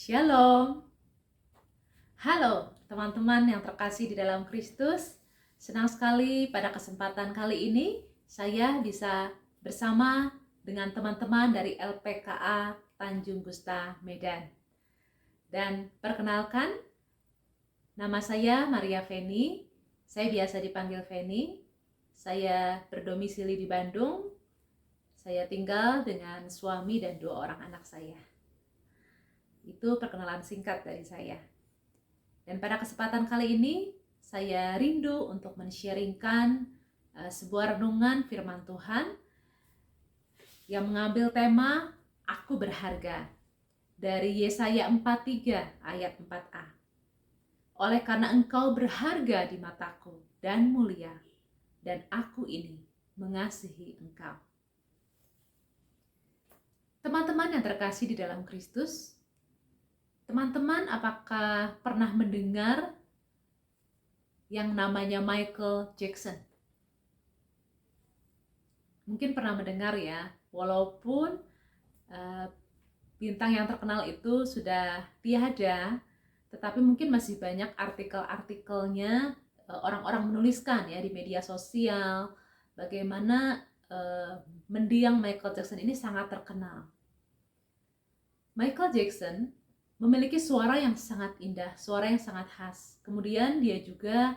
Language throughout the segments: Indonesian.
Shalom. Halo teman-teman yang terkasih di dalam Kristus. Senang sekali pada kesempatan kali ini saya bisa bersama dengan teman-teman dari LPKA Tanjung Gusta, Medan. Dan perkenalkan, nama saya Maria Feni. Saya biasa dipanggil Feni. Saya berdomisili di Bandung. Saya tinggal dengan suami dan 2 orang anak saya. Itu perkenalan singkat dari saya. Dan pada kesempatan kali ini, saya rindu untuk men-sharingkan sebuah renungan firman Tuhan yang mengambil tema Aku Berharga dari Yesaya 43 ayat 4a. Oleh karena engkau berharga di mataku dan mulia, dan aku ini mengasihi engkau. Teman-teman yang terkasih di dalam Kristus, teman-teman apakah pernah mendengar yang namanya Michael Jackson? Mungkin pernah mendengar ya, walaupun bintang yang terkenal itu sudah tiada, tetapi mungkin masih banyak artikel-artikelnya, orang-orang menuliskan ya di media sosial bagaimana mendiang Michael Jackson ini sangat terkenal. Michael Jackson memiliki suara yang sangat indah, suara yang sangat khas. Kemudian dia juga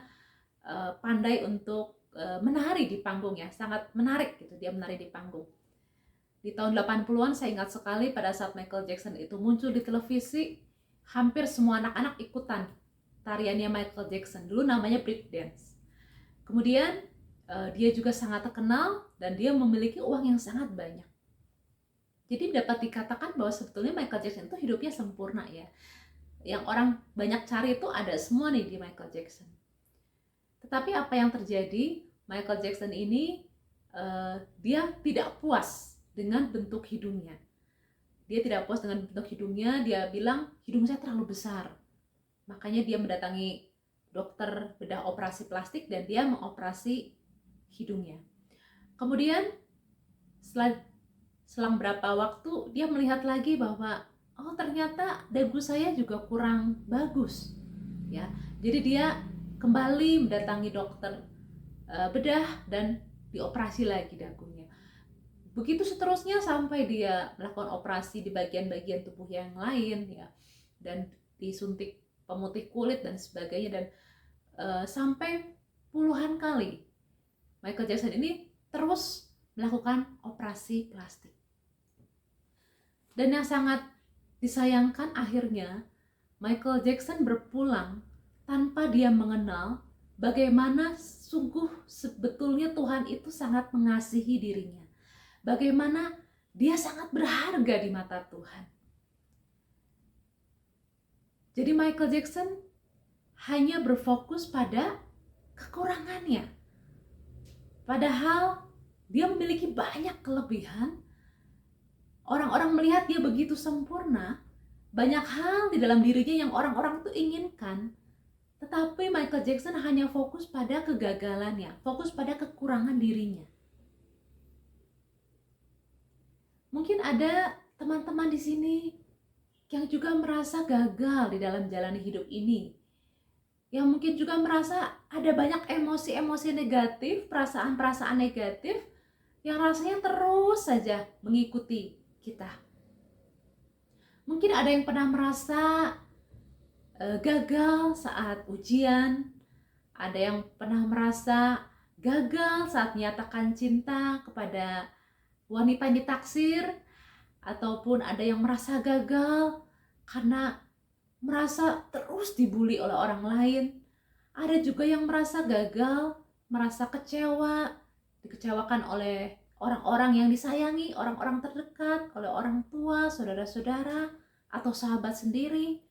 pandai untuk menari di panggung ya, sangat menarik gitu dia menari di panggung. Di tahun 80-an saya ingat sekali pada saat Michael Jackson itu muncul di televisi, hampir semua anak-anak ikutan tariannya Michael Jackson. Dulu namanya break dance. Kemudian dia juga sangat terkenal dan dia memiliki uang yang sangat banyak. Jadi dapat dikatakan bahwa sebetulnya Michael Jackson itu hidupnya sempurna ya. Yang orang banyak cari itu ada semua nih di Michael Jackson. Tetapi apa yang terjadi? Michael Jackson ini dia tidak puas dengan bentuk hidungnya. Dia tidak puas dengan bentuk hidungnya, dia bilang hidung saya terlalu besar. Makanya dia mendatangi dokter bedah operasi plastik dan dia mengoperasi hidungnya. Kemudian selang berapa waktu dia melihat lagi bahwa oh ternyata dagu saya juga kurang bagus ya. Jadi dia kembali mendatangi dokter bedah dan dioperasi lagi dagunya. Begitu seterusnya sampai dia melakukan operasi di bagian-bagian tubuh yang lain ya, dan disuntik pemutih kulit dan sebagainya, dan sampai puluhan kali Michael Jackson ini terus melakukan operasi plastik. Dan yang sangat disayangkan akhirnya Michael Jackson berpulang tanpa dia mengenal bagaimana sungguh sebetulnya Tuhan itu sangat mengasihi dirinya. Bagaimana dia sangat berharga di mata Tuhan. Jadi Michael Jackson hanya berfokus pada kekurangannya. Padahal dia memiliki banyak kelebihan. Orang-orang melihat dia begitu sempurna, banyak hal di dalam dirinya yang orang-orang itu inginkan. Tetapi Michael Jackson hanya fokus pada kegagalannya, fokus pada kekurangan dirinya. Mungkin ada teman-teman di sini yang juga merasa gagal di dalam jalani hidup ini. Yang mungkin juga merasa ada banyak emosi-emosi negatif, perasaan-perasaan negatif yang rasanya terus saja mengikuti kita. Mungkin ada yang pernah merasa gagal saat ujian, ada yang pernah merasa gagal saat menyatakan cinta kepada wanita yang ditaksir, ataupun ada yang merasa gagal karena merasa terus dibully oleh orang lain. Ada juga yang merasa gagal, merasa kecewa, dikecewakan oleh orang-orang yang disayangi, orang-orang terdekat, oleh orang tua, saudara-saudara, atau sahabat sendiri.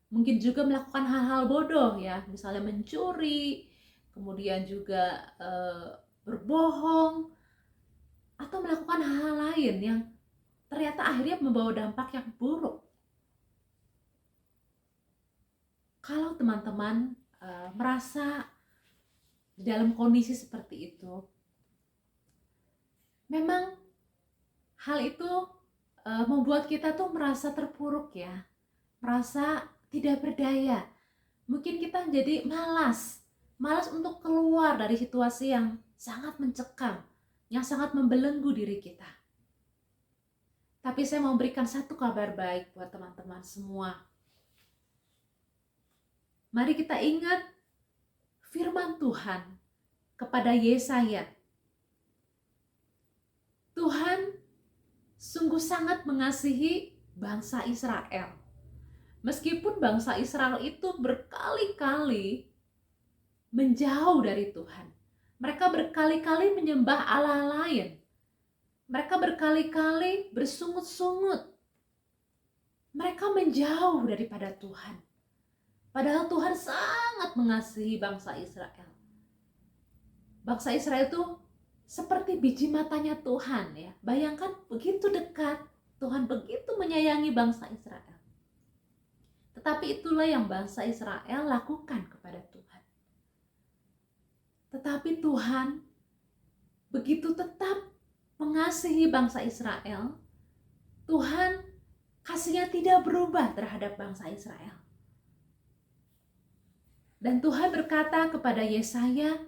Mungkin juga melakukan hal-hal bodoh ya, misalnya mencuri, kemudian juga berbohong, atau melakukan hal-hal lain yang ternyata akhirnya membawa dampak yang buruk. Kalau teman-teman merasa di dalam kondisi seperti itu, memang hal itu membuat kita tuh merasa terpuruk ya. merasa tidak berdaya. Mungkin kita jadi malas untuk keluar dari situasi yang sangat mencekam, yang sangat membelenggu diri kita. Tapi saya mau berikan satu kabar baik buat teman-teman semua. Mari kita ingat firman Tuhan kepada Yesaya. Tuhan sungguh sangat mengasihi bangsa Israel. Meskipun bangsa Israel itu berkali-kali menjauh dari Tuhan. Mereka berkali-kali menyembah Allah lain. Mereka berkali-kali bersungut-sungut. Mereka menjauh daripada Tuhan. Padahal Tuhan sangat mengasihi bangsa Israel. Bangsa Israel itu seperti biji matanya Tuhan ya. Bayangkan begitu dekat, Tuhan begitu menyayangi bangsa Israel. Tetapi itulah yang bangsa Israel lakukan kepada Tuhan. Tetapi Tuhan begitu tetap mengasihi bangsa Israel. Tuhan kasihnya tidak berubah terhadap bangsa Israel. Dan Tuhan berkata kepada Yesaya,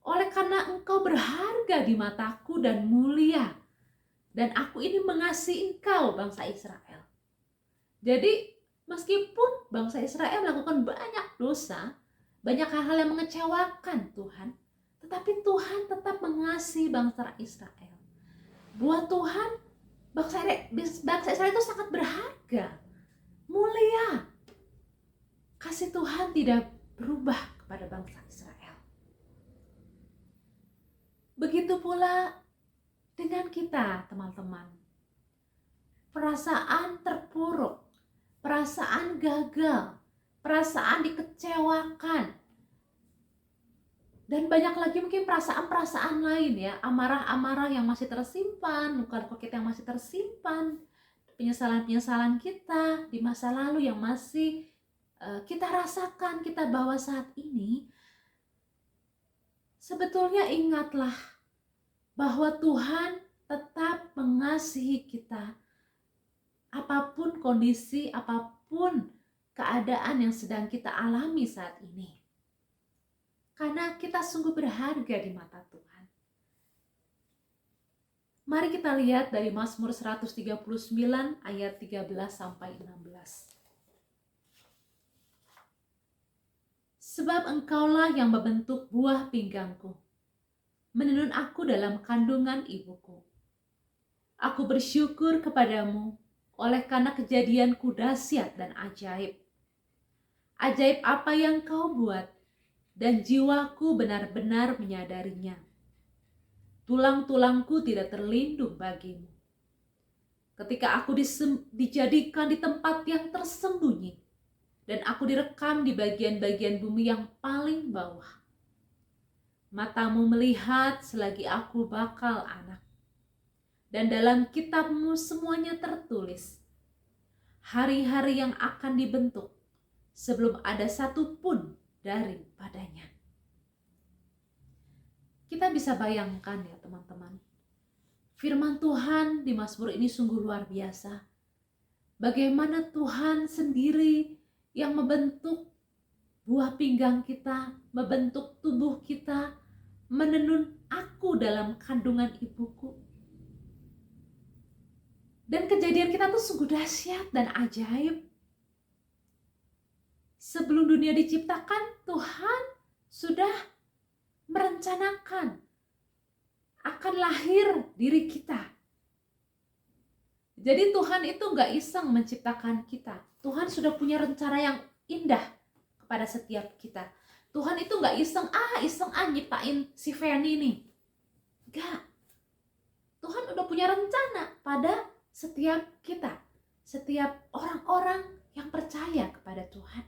oleh karena engkau berharga di mataku dan mulia, dan aku ini mengasihi engkau bangsa Israel. Jadi meskipun bangsa Israel melakukan banyak dosa, banyak hal-hal yang mengecewakan Tuhan, tetapi Tuhan tetap mengasihi bangsa Israel. Buat Tuhan, bangsa Israel itu sangat berharga, mulia. Kasih Tuhan tidak berubah kepada bangsa Israel. Begitu pula dengan kita, teman-teman. Perasaan terpuruk, perasaan gagal, perasaan dikecewakan, dan banyak lagi mungkin perasaan-perasaan lain ya, amarah-amarah yang masih tersimpan, luka-luka kita yang masih tersimpan, penyesalan-penyesalan kita di masa lalu yang masih kita rasakan, kita bawa saat ini. Sebetulnya ingatlah bahwa Tuhan tetap mengasihi kita. Apapun kondisi, apapun keadaan yang sedang kita alami saat ini. Karena kita sungguh berharga di mata Tuhan. Mari kita lihat dari Mazmur 139 ayat 13 sampai 16. Sebab engkaulah yang membentuk buah pinggangku, menenun aku dalam kandungan ibuku. Aku bersyukur kepadamu oleh karena kejadianku dahsyat dan ajaib. Ajaib apa yang kau buat, dan jiwaku benar-benar menyadarinya. Tulang-tulangku tidak terlindung bagimu. Ketika aku dijadikan di tempat yang tersembunyi, dan aku direkam di bagian-bagian bumi yang paling bawah. Matamu melihat selagi aku bakal anak. Dan dalam kitabmu semuanya tertulis, hari-hari yang akan dibentuk sebelum ada satu pun daripadanya. Kita bisa bayangkan ya teman-teman, firman Tuhan di Mazmur ini sungguh luar biasa. Bagaimana Tuhan sendiri yang membentuk buah pinggang kita, membentuk tubuh kita, menenun aku dalam kandungan ibuku. Dan kejadian kita tuh sungguh dahsyat dan ajaib. Sebelum dunia diciptakan, Tuhan sudah merencanakan akan lahir diri kita. Jadi Tuhan itu gak iseng menciptakan kita. Tuhan sudah punya rencana yang indah kepada setiap kita. Tuhan itu gak iseng nyiptain si Feni nih. Gak. Tuhan udah punya rencana pada setiap kita. Setiap orang-orang yang percaya kepada Tuhan.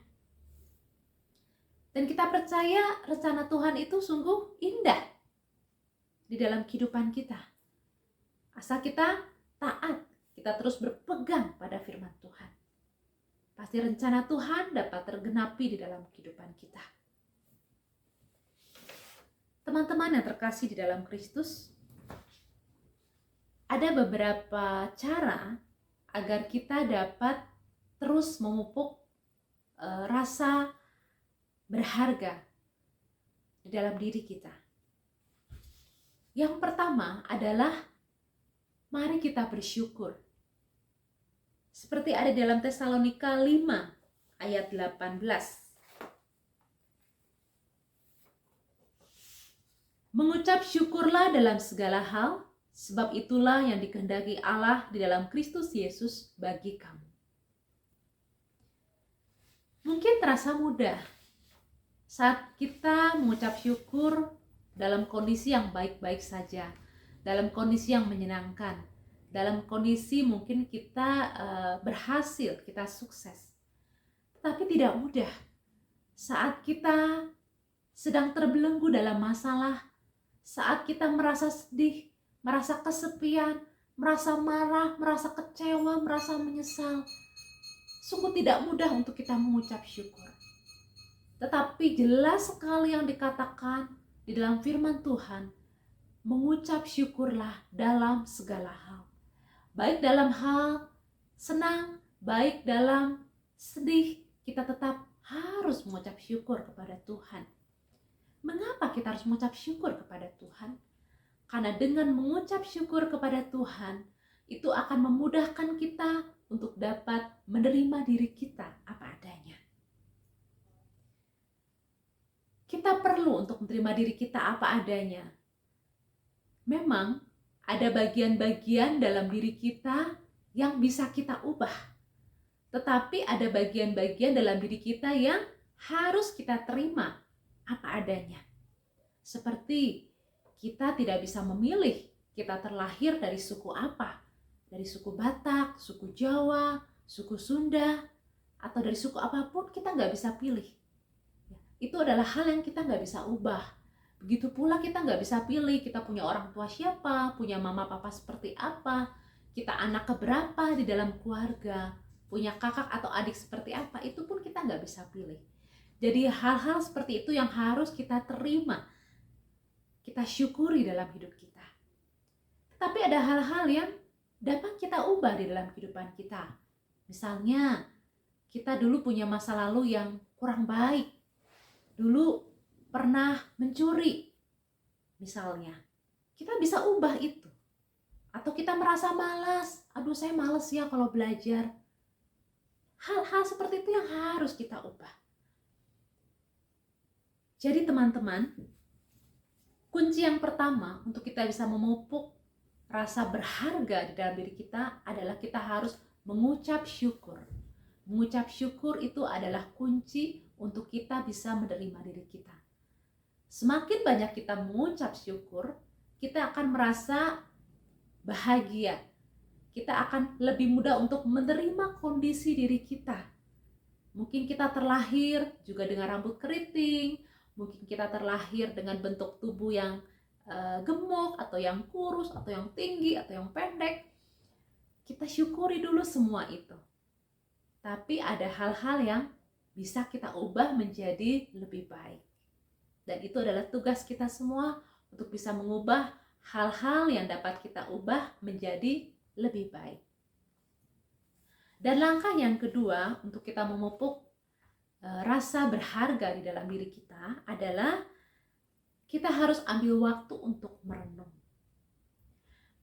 Dan kita percaya rencana Tuhan itu sungguh indah di dalam kehidupan kita. Asal kita taat, kita terus berpegang pada firman Tuhan. Pasti rencana Tuhan dapat tergenapi di dalam kehidupan kita. Teman-teman yang terkasih di dalam Kristus, ada beberapa cara agar kita dapat terus memupuk rasa berharga di dalam diri kita. Yang pertama adalah mari kita bersyukur. Seperti ada dalam Tesalonika 5 ayat 18. Mengucap syukurlah dalam segala hal, sebab itulah yang dikehendaki Allah di dalam Kristus Yesus bagi kamu. Mungkin terasa mudah saat kita mengucap syukur dalam kondisi yang baik-baik saja, dalam kondisi yang menyenangkan, dalam kondisi mungkin kita berhasil, kita sukses. Tetapi tidak mudah saat kita sedang terbelenggu dalam masalah, saat kita merasa sedih, merasa kesepian, merasa marah, merasa kecewa, merasa menyesal. Sungguh tidak mudah untuk kita mengucap syukur. Tetapi jelas sekali yang dikatakan di dalam firman Tuhan, mengucap syukurlah dalam segala hal. Baik dalam hal senang, baik dalam sedih, kita tetap harus mengucap syukur kepada Tuhan. Mengapa kita harus mengucap syukur kepada Tuhan? Karena dengan mengucap syukur kepada Tuhan, itu akan memudahkan kita untuk dapat menerima diri kita apa adanya. Kita perlu untuk menerima diri kita apa adanya. Memang ada bagian-bagian dalam diri kita yang bisa kita ubah. Tetapi ada bagian-bagian dalam diri kita yang harus kita terima apa adanya. Seperti kita tidak bisa memilih kita terlahir dari suku apa. Dari suku Batak, suku Jawa, suku Sunda, atau dari suku apapun kita nggak bisa pilih. Itu adalah hal yang kita nggak bisa ubah. Begitu pula kita nggak bisa pilih kita punya orang tua siapa, punya mama papa seperti apa, kita anak keberapa di dalam keluarga, punya kakak atau adik seperti apa, itu pun kita nggak bisa pilih. Jadi hal-hal seperti itu yang harus kita terima, kita syukuri dalam hidup kita. Tetapi ada hal-hal yang dapat kita ubah di dalam kehidupan kita. Misalnya, kita dulu punya masa lalu yang kurang baik. Dulu pernah mencuri, misalnya. Kita bisa ubah itu. Atau kita merasa malas. Aduh, saya malas ya kalau belajar. Hal-hal seperti itu yang harus kita ubah. Jadi teman-teman, kunci yang pertama untuk kita bisa memupuk rasa berharga di dalam diri kita adalah kita harus mengucap syukur. Mengucap syukur itu adalah kunci untuk kita bisa menerima diri kita. Semakin banyak kita mengucap syukur, kita akan merasa bahagia. Kita akan lebih mudah untuk menerima kondisi diri kita. Mungkin kita terlahir juga dengan rambut keriting, mungkin kita terlahir dengan bentuk tubuh yang gemuk, atau yang kurus, atau yang tinggi, atau yang pendek. Kita syukuri dulu semua itu. Tapi ada hal-hal yang bisa kita ubah menjadi lebih baik. Dan itu adalah tugas kita semua untuk bisa mengubah hal-hal yang dapat kita ubah menjadi lebih baik. Dan langkah yang kedua untuk kita memupuk rasa berharga di dalam diri kita adalah kita harus ambil waktu untuk merenung.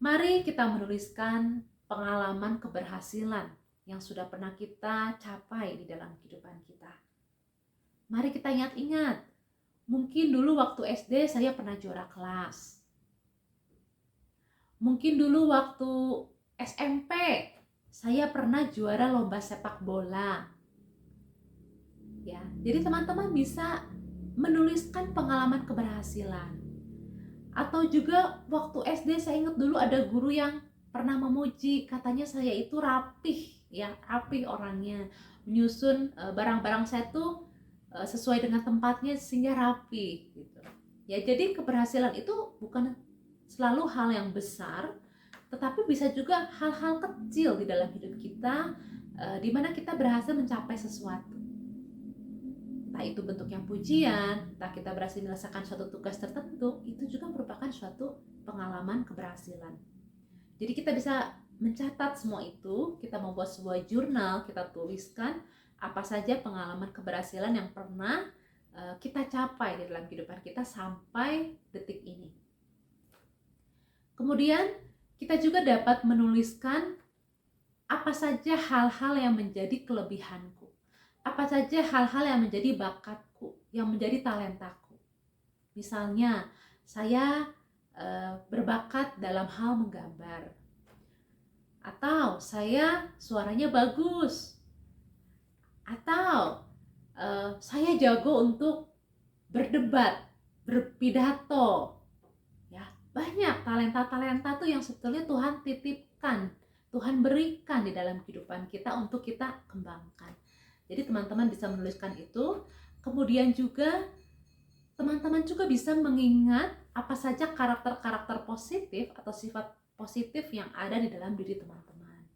Mari kita menuliskan pengalaman keberhasilan yang sudah pernah kita capai di dalam kehidupan kita. Mari kita ingat-ingat, mungkin dulu waktu SD saya pernah juara kelas. Mungkin dulu waktu SMP saya pernah juara lomba sepak bola. Ya, jadi teman-teman bisa menuliskan pengalaman keberhasilan. Atau juga waktu SD saya ingat dulu ada guru yang pernah memuji, katanya saya itu rapih, ya, rapih orangnya, menyusun barang-barang saya tuh sesuai dengan tempatnya sehingga rapi gitu. Ya, jadi keberhasilan itu bukan selalu hal yang besar, tetapi bisa juga hal-hal kecil di dalam hidup kita di mana kita berhasil mencapai sesuatu. Entah itu bentuknya pujian, entah kita berhasil menyelesaikan suatu tugas tertentu, itu juga merupakan suatu pengalaman keberhasilan. Jadi kita bisa mencatat semua itu, kita membuat sebuah jurnal, kita tuliskan apa saja pengalaman keberhasilan yang pernah kita capai di dalam kehidupan kita sampai detik ini. Kemudian kita juga dapat menuliskan apa saja hal-hal yang menjadi kelebihanku, apa saja hal-hal yang menjadi bakatku, yang menjadi talentaku. Misalnya, saya berbakat dalam hal menggambar, atau saya suaranya bagus, atau saya jago untuk berdebat, berpidato. Ya, banyak talenta-talenta tuh yang sebetulnya Tuhan titipkan, Tuhan berikan di dalam kehidupan kita untuk kita kembangkan. Jadi teman-teman bisa menuliskan itu. Kemudian juga teman-teman juga bisa mengingat apa saja karakter-karakter positif atau sifat positif yang ada di dalam diri teman-teman.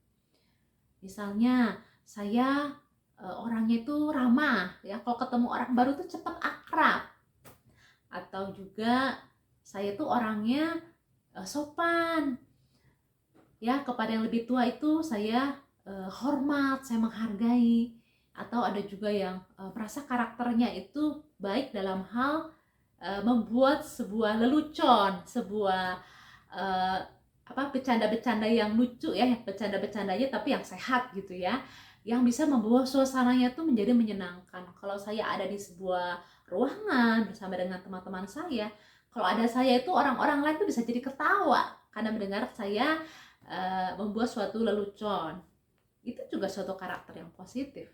Misalnya, saya orangnya itu ramah, ya. Kalau ketemu orang baru tuh cepat akrab. Atau juga saya tuh orangnya sopan, ya. Kepada yang lebih tua itu saya hormat, saya menghargai. Atau ada juga yang merasa karakternya itu baik dalam hal membuat sebuah lelucon, sebuah bercanda-bercanda yang lucu, ya, bercanda-bercandanya tapi yang sehat gitu, ya, yang bisa membawa suasananya tuh menjadi menyenangkan. Kalau saya ada di sebuah ruangan bersama dengan teman-teman saya, kalau ada saya itu orang-orang lain tuh bisa jadi ketawa karena mendengar saya membuat suatu lelucon. Itu juga suatu karakter yang positif.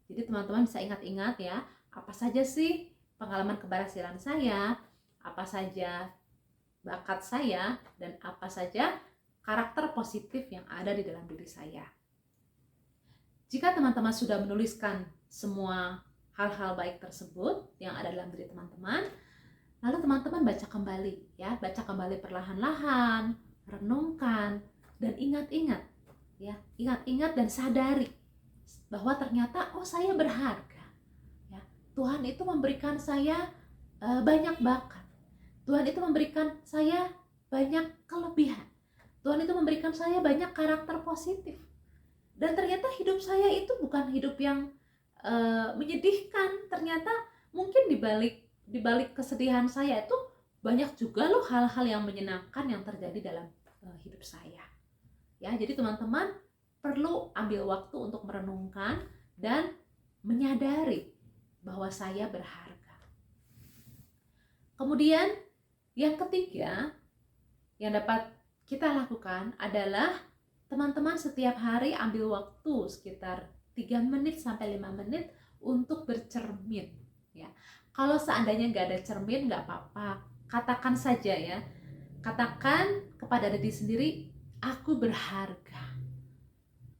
Jadi teman-teman bisa ingat-ingat, ya, apa saja sih pengalaman keberhasilan saya, apa saja bakat saya, dan apa saja karakter positif yang ada di dalam diri saya. Jika teman-teman sudah menuliskan semua hal-hal baik tersebut yang ada dalam diri teman-teman, lalu teman-teman baca kembali, ya, baca kembali perlahan-lahan, renungkan, dan ingat-ingat, ya, ingat-ingat dan sadari bahwa ternyata saya berharga, ya. Tuhan itu memberikan saya banyak bakat. Tuhan itu memberikan saya banyak kelebihan. Tuhan itu memberikan saya banyak karakter positif. Dan ternyata hidup saya itu bukan hidup yang menyedihkan. Ternyata mungkin di balik kesedihan saya itu banyak juga loh hal-hal yang menyenangkan yang terjadi dalam hidup saya. Ya, jadi teman-teman perlu ambil waktu untuk merenungkan dan menyadari bahwa saya berharga. Kemudian yang ketiga yang dapat kita lakukan adalah teman-teman setiap hari ambil waktu sekitar 3 menit sampai 5 menit untuk bercermin, ya. Kalau seandainya nggak ada cermin, nggak apa-apa, katakan saja, ya. Katakan kepada diri sendiri, aku berharga.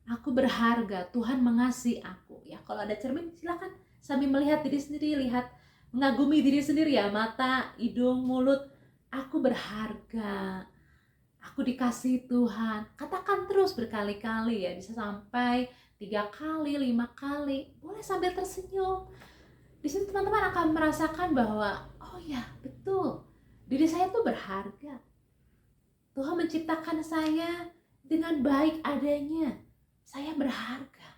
Aku berharga, Tuhan mengasihi aku, ya. Kalau ada cermin silakan sambil melihat diri sendiri, mengagumi diri sendiri, ya, mata, hidung, mulut. Aku berharga, aku dikasihi Tuhan. Katakan terus berkali-kali, ya, bisa sampai 3 kali, 5 kali, boleh sambil tersenyum. Di situ teman-teman akan merasakan bahwa oh ya, betul, diri saya tuh berharga. Tuhan menciptakan saya dengan baik adanya. Saya berharga.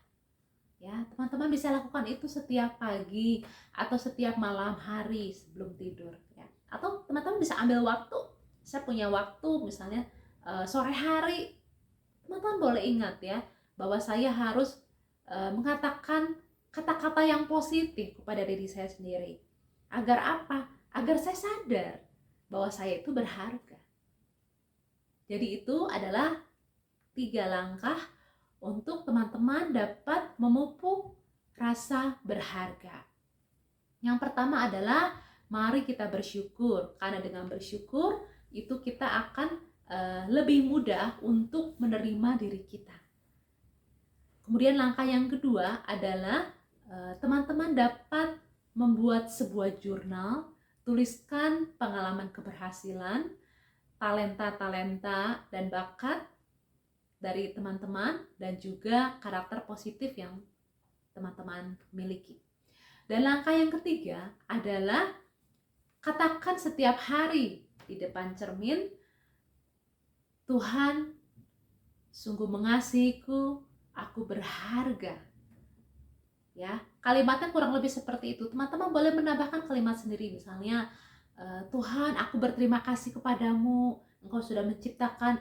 Ya, teman-teman bisa lakukan itu setiap pagi atau setiap malam hari sebelum tidur, ya. Atau teman-teman bisa ambil waktu. Saya punya waktu misalnya sore hari. Teman-teman boleh ingat, ya, bahwa saya harus mengatakan kata-kata yang positif kepada diri saya sendiri. Agar apa? Agar saya sadar bahwa saya itu berharga. Jadi itu adalah 3 langkah untuk teman-teman dapat memupuk rasa berharga. Yang pertama adalah mari kita bersyukur, karena dengan bersyukur itu kita akan lebih mudah untuk menerima diri kita. Kemudian langkah yang kedua adalah teman-teman dapat membuat sebuah jurnal, tuliskan pengalaman keberhasilan, talenta-talenta dan bakat dari teman-teman dan juga karakter positif yang teman-teman miliki. Dan langkah yang ketiga adalah katakan setiap hari di depan cermin, Tuhan, sungguh mengasihiku, aku berharga. Ya, kalimatnya kurang lebih seperti itu. Teman-teman boleh menambahkan kalimat sendiri, misalnya Tuhan, aku berterima kasih kepadamu, Engkau sudah menciptakan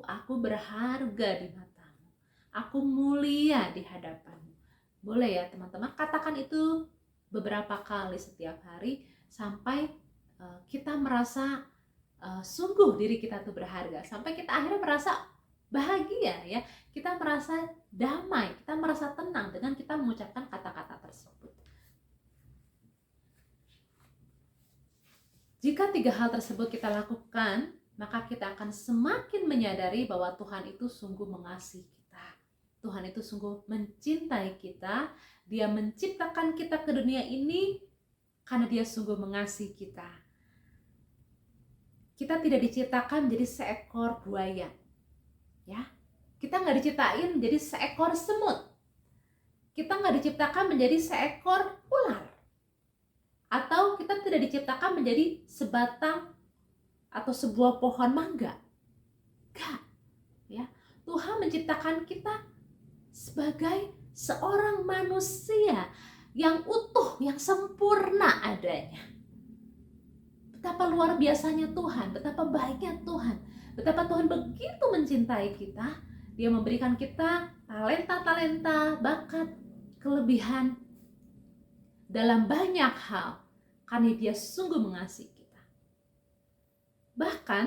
aku berharga di matamu, aku mulia di hadapanmu. Boleh ya teman-teman, katakan itu beberapa kali setiap hari sampai kita merasa sungguh diri kita tuh berharga, sampai kita akhirnya merasa bahagia ya, kita merasa damai, kita merasa tenang dengan kita mengucapkan kata-kata tersebut. Jika 3 hal tersebut kita lakukan, maka kita akan semakin menyadari bahwa Tuhan itu sungguh mengasihi kita. Tuhan itu sungguh mencintai kita. Dia menciptakan kita ke dunia ini karena Dia sungguh mengasihi kita. Kita tidak diciptakan menjadi seekor buaya. Ya, kita nggak diciptain menjadi seekor semut. Kita nggak diciptakan menjadi seekor ular. Atau kita tidak diciptakan menjadi sebatang atau sebuah pohon mangga. Enggak. Ya. Tuhan menciptakan kita sebagai seorang manusia yang utuh, yang sempurna adanya. Betapa luar biasanya Tuhan, betapa baiknya Tuhan, betapa Tuhan begitu mencintai kita. Dia memberikan kita talenta-talenta, bakat, kelebihan dalam banyak hal, karena Dia sungguh mengasihi kita. Bahkan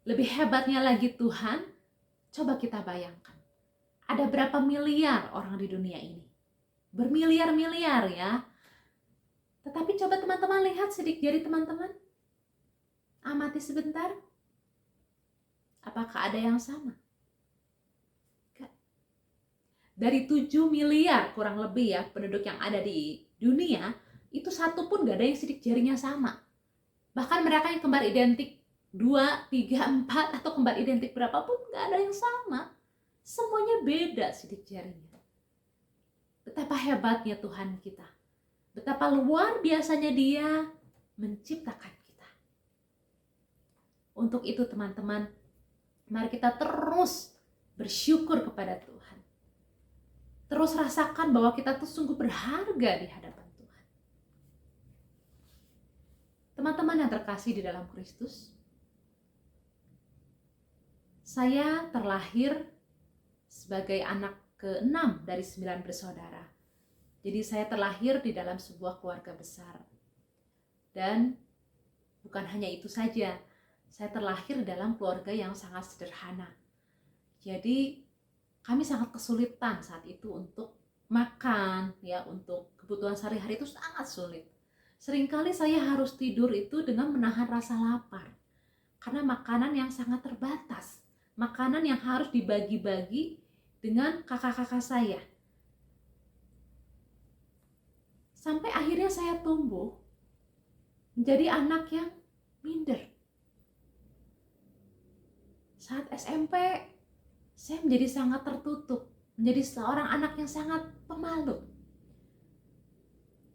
lebih hebatnya lagi Tuhan, coba kita bayangkan, ada berapa miliar orang di dunia ini, bermiliar-miliar ya. Tetapi coba teman-teman lihat sidik jari teman-teman, amati sebentar, apakah ada yang sama? Dari 7 miliar kurang lebih ya penduduk yang ada di dunia, itu satu pun gak ada yang sidik jarinya sama. Bahkan mereka yang kembar identik 2, 3, 4 atau kembar identik berapapun gak ada yang sama. Semuanya beda sidik jarinya. Betapa hebatnya Tuhan kita. Betapa luar biasanya Dia menciptakan kita. Untuk itu teman-teman, mari kita terus bersyukur kepada Tuhan. Terus rasakan bahwa kita tuh sungguh berharga di hadapan Tuhan. Teman-teman yang terkasih di dalam Kristus, saya terlahir sebagai anak ke-6 dari 9 bersaudara. Jadi saya terlahir di dalam sebuah keluarga besar. Dan bukan hanya itu saja, saya terlahir dalam keluarga yang sangat sederhana. Jadi kami sangat kesulitan saat itu untuk makan, ya, untuk kebutuhan sehari-hari itu sangat sulit. Seringkali saya harus tidur itu dengan menahan rasa lapar, karena makanan yang sangat terbatas, makanan yang harus dibagi-bagi dengan kakak-kakak saya. Sampai akhirnya saya tumbuh menjadi anak yang minder. Saat SMP, saya menjadi sangat tertutup, menjadi seorang anak yang sangat pemalu.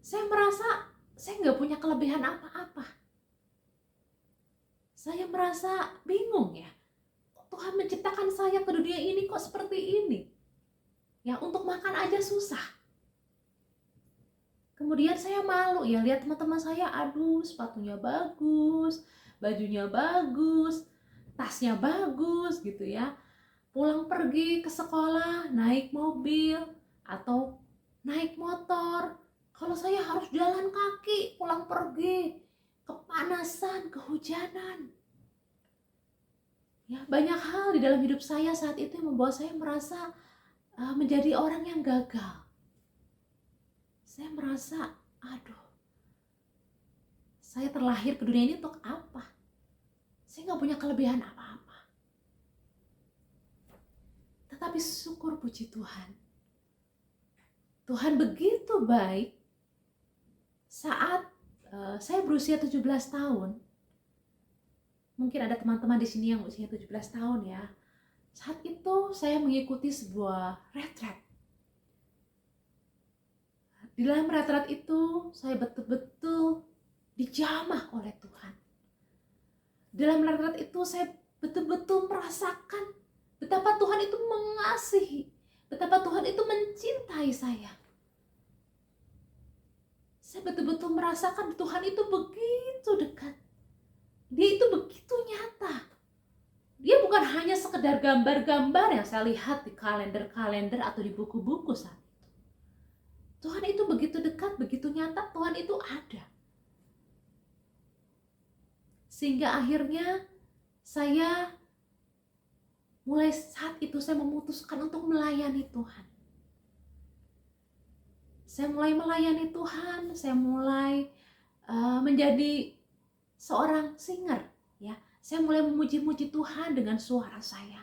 Saya merasa saya nggak punya kelebihan apa-apa. Saya merasa bingung ya, Tuhan menciptakan saya ke dunia ini kok seperti ini. Ya, untuk makan aja susah. Kemudian saya malu ya, lihat teman-teman saya, aduh sepatunya bagus, bajunya bagus, tasnya bagus gitu ya. Pulang pergi ke sekolah naik mobil atau naik motor. Kalau saya harus jalan kaki pulang pergi, kepanasan, kehujanan. Ya, banyak hal di dalam hidup saya saat itu yang membuat saya merasa menjadi orang yang gagal. Saya merasa, aduh, saya terlahir ke dunia ini untuk apa? Saya nggak punya kelebihan apa-apa. Tapi syukur puji Tuhan. Tuhan begitu baik. Saat saya berusia 17 tahun. Mungkin ada teman-teman di sini yang usia 17 tahun ya. Saat itu saya mengikuti sebuah retret. Di dalam retret itu saya betul-betul dijamah oleh Tuhan. Dalam retret itu saya betul-betul merasakan betapa Tuhan itu mengasihi, betapa Tuhan itu mencintai saya. Saya betul-betul merasakan Tuhan itu begitu dekat. Dia itu begitu nyata. Dia bukan hanya sekedar gambar-gambar yang saya lihat di kalender-kalender atau di buku-buku saat itu. Tuhan itu begitu dekat, begitu nyata, Tuhan itu ada. Sehingga akhirnya saya mulai saat itu saya memutuskan untuk melayani Tuhan. Saya mulai melayani Tuhan, saya mulai menjadi seorang singer, ya. Saya mulai memuji-muji Tuhan dengan suara saya.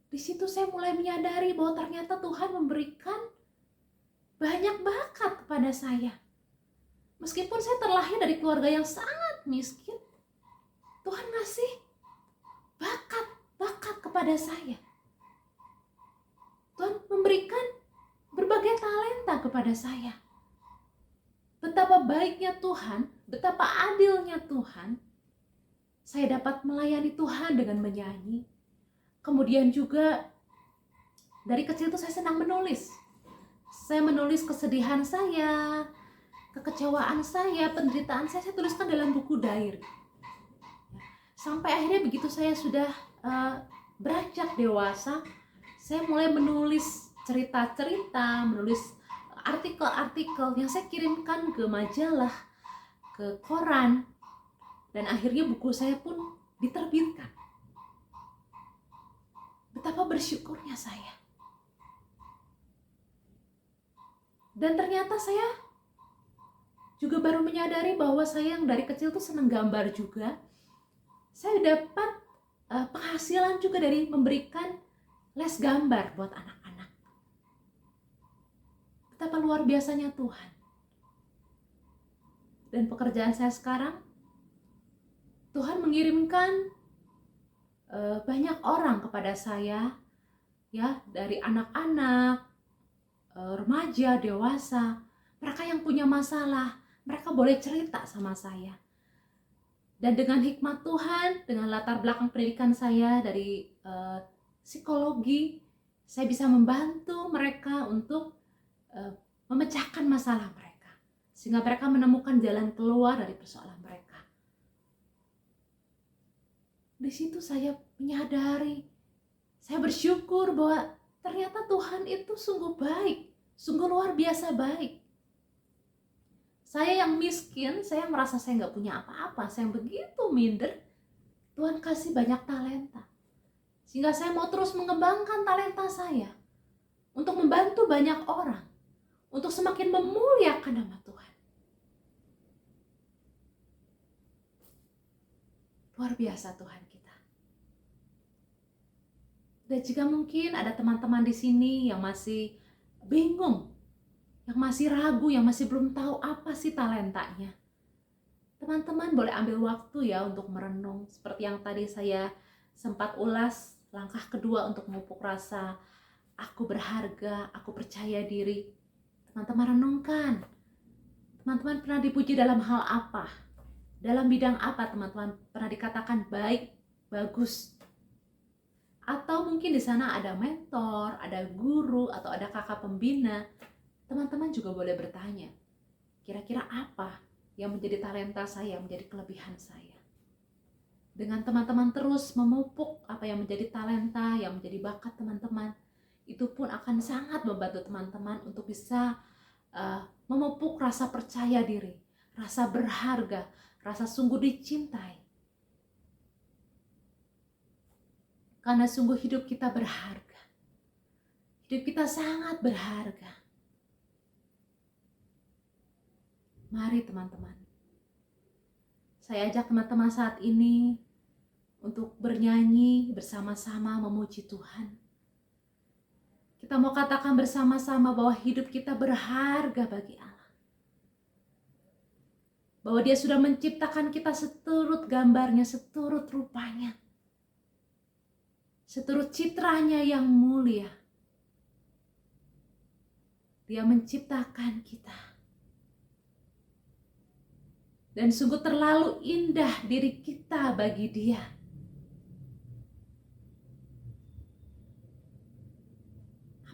Di situ saya mulai menyadari bahwa ternyata Tuhan memberikan banyak bakat kepada saya. Meskipun saya terlahir dari keluarga yang sangat miskin, Tuhan ngasih bakat kepada saya. Tuhan memberikan berbagai talenta kepada saya. Betapa baiknya Tuhan, betapa adilnya Tuhan. Saya dapat melayani Tuhan dengan menyanyi. Kemudian juga dari kecil itu saya senang menulis. Saya menulis kesedihan saya, kekecewaan saya, penderitaan saya tuliskan dalam buku diary. Sampai akhirnya begitu saya sudah beranjak dewasa, saya mulai menulis cerita-cerita, menulis artikel-artikel yang saya kirimkan ke majalah, ke koran, dan akhirnya buku saya pun diterbitkan. Betapa bersyukurnya saya. Dan ternyata saya juga baru menyadari bahwa saya yang dari kecil tuh senang gambar juga. Saya dapat penghasilan juga dari memberikan les gambar buat anak-anak. Betapa luar biasanya Tuhan. Dan pekerjaan saya sekarang, Tuhan mengirimkan banyak orang kepada saya, ya, dari anak-anak, remaja, dewasa, mereka yang punya masalah, mereka boleh cerita sama saya. Dan dengan hikmat Tuhan, dengan latar belakang pendidikan saya dari psikologi, saya bisa membantu mereka untuk memecahkan masalah mereka, sehingga mereka menemukan jalan keluar dari persoalan mereka. Di situ saya menyadari, saya bersyukur bahwa ternyata Tuhan itu sungguh baik, sungguh luar biasa baik. Saya yang miskin, saya merasa saya nggak punya apa-apa, saya yang begitu minder, Tuhan kasih banyak talenta. Sehingga saya mau terus mengembangkan talenta saya untuk membantu banyak orang, untuk semakin memuliakan nama Tuhan. Luar biasa Tuhan kita. Dan jika mungkin ada teman-teman di sini yang masih bingung, yang masih ragu, yang masih belum tahu apa sih talentanya, teman-teman boleh ambil waktu ya untuk merenung. Seperti yang tadi saya sempat ulas, langkah kedua untuk memupuk rasa aku berharga, aku percaya diri. Teman-teman renungkan, teman-teman pernah dipuji dalam hal apa? Dalam bidang apa teman-teman pernah dikatakan baik, bagus? Atau mungkin di sana ada mentor, ada guru, atau ada kakak pembina. Teman-teman juga boleh bertanya, kira-kira apa yang menjadi talenta saya, menjadi kelebihan saya? Dengan teman-teman terus memupuk apa yang menjadi talenta, yang menjadi bakat teman-teman, itu pun akan sangat membantu teman-teman untuk bisa memupuk rasa percaya diri, rasa berharga, rasa sungguh dicintai. Karena sungguh hidup kita berharga. Hidup kita sangat berharga. Mari teman-teman, saya ajak teman-teman saat ini untuk bernyanyi bersama-sama memuji Tuhan. Kita mau katakan bersama-sama bahwa hidup kita berharga bagi Allah. Bahwa Dia sudah menciptakan kita seturut gambarnya, seturut rupanya, seturut citranya yang mulia. Dia menciptakan kita. Dan sungguh terlalu indah diri kita bagi Dia.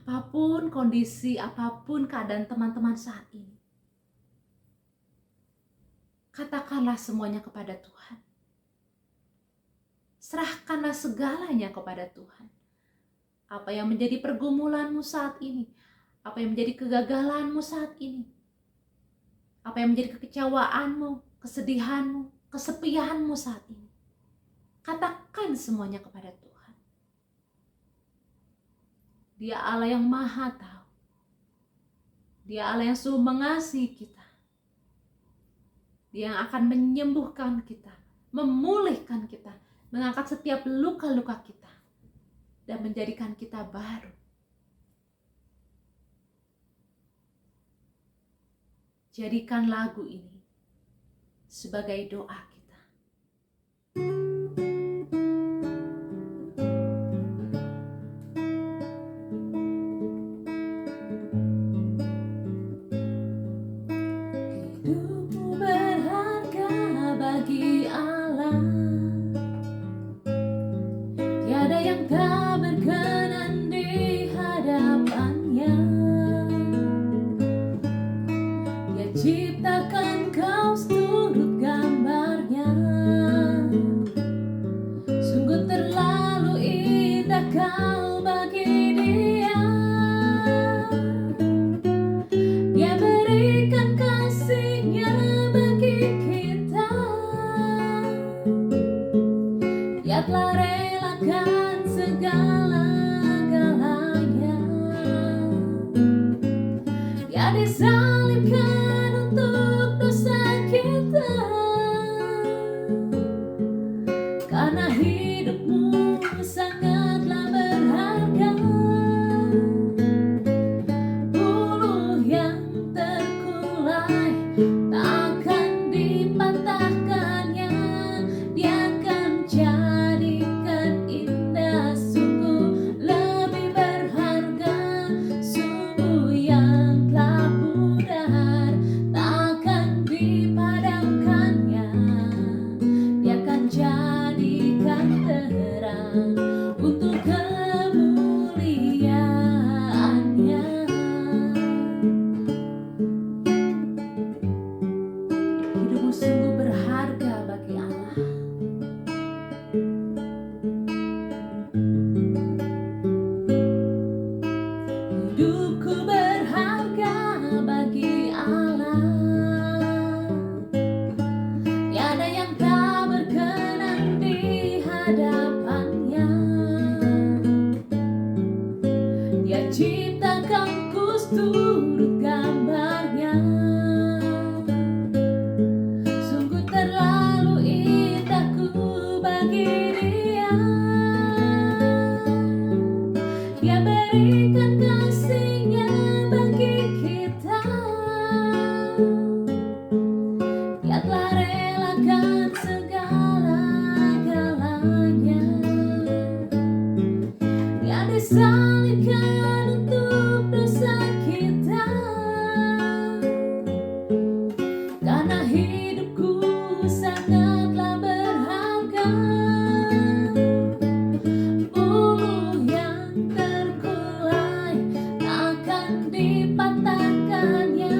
apapun kondisi, apapun keadaan teman-teman saat ini, katakanlah semuanya kepada Tuhan. Serahkanlah segalanya kepada Tuhan. Apa yang menjadi pergumulanmu saat ini, apa yang menjadi kegagalanmu saat ini, apa yang menjadi kekecewaanmu, kesedihanmu, kesepianmu saat ini, katakan semuanya kepada Tuhan. Dia Allah yang Maha Tahu. Dia Allah yang sungguh mengasihi kita. Dia yang akan menyembuhkan kita, memulihkan kita, mengangkat setiap luka-luka kita, dan menjadikan kita baru. Jadikan lagu ini sebagai doa kita. Hidupmu berharga bagi Allah. Tiada yang tak berkenan di hadapannya. Dia ciptakan kau seturut gambarnya. Sungguh terlalu indah kau bagi Dia. Dia berikan kasih-Nya bagi kita. Dia telah relakan segala-galanya. Dia disalibkan untuk dosa kita. Karena hidupmu sangatlah berharga. Bulu yang terkulai takkan dipatahkannya. Dia akan jadikan indah, sungguh lebih berharga. Sumbu yang telah pudar takkan dipadamkannya. Dia akan jadikan terang untuk kemuliaan-Nya. Hidupmu sungguh berharga bagi Allah. Hidupku berharga bagi Allah. Tiada yang tak berkenan di hadapannya. Dia ciptakanku seturut gambarnya. Sungguh terlalu indahku bagi Dia. Dia berikan kasih-Nya bagi kita. Dia telah relakan segala-galanya. Dia disalibkan untuk dosa kita. Karena hidupku sangatlah berharga. Bulu yang terkulai takkan dipatahkannya.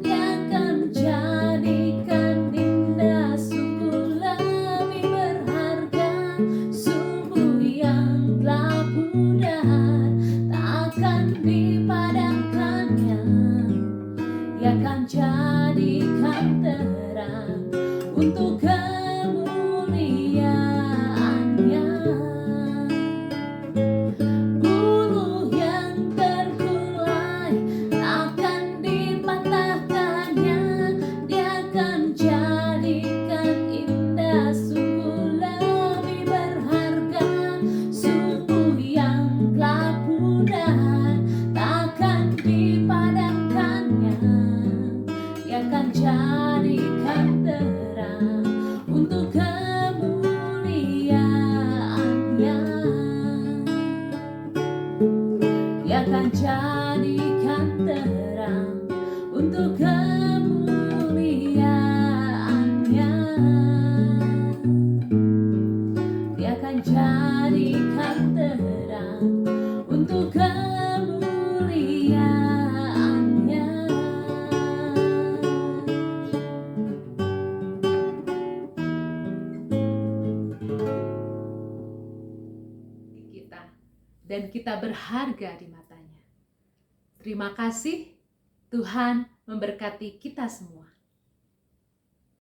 Dia akan jadikan indah, sungguh lebih berharga. Sumbu yang telah pudar takkan dipadamkannya. Dia akan jadikan terang untuk kemuliaan-Nya. Bulu yang terkulai takkan dipatahkannya. Dia akan jadikan indah, sungguh lebih berharga. Sumbu yang telah pudar takkan dipadamkannya. Dia akan jadikan terang untuk kemuliaan-Nya. Dia akan jadikan terang untuk kemuliaan-Nya. Dia akan jadikan terang untuk kemuliaan-Nya. dan kita berharga di matanya. Terima kasih, Tuhan memberkati kita semua.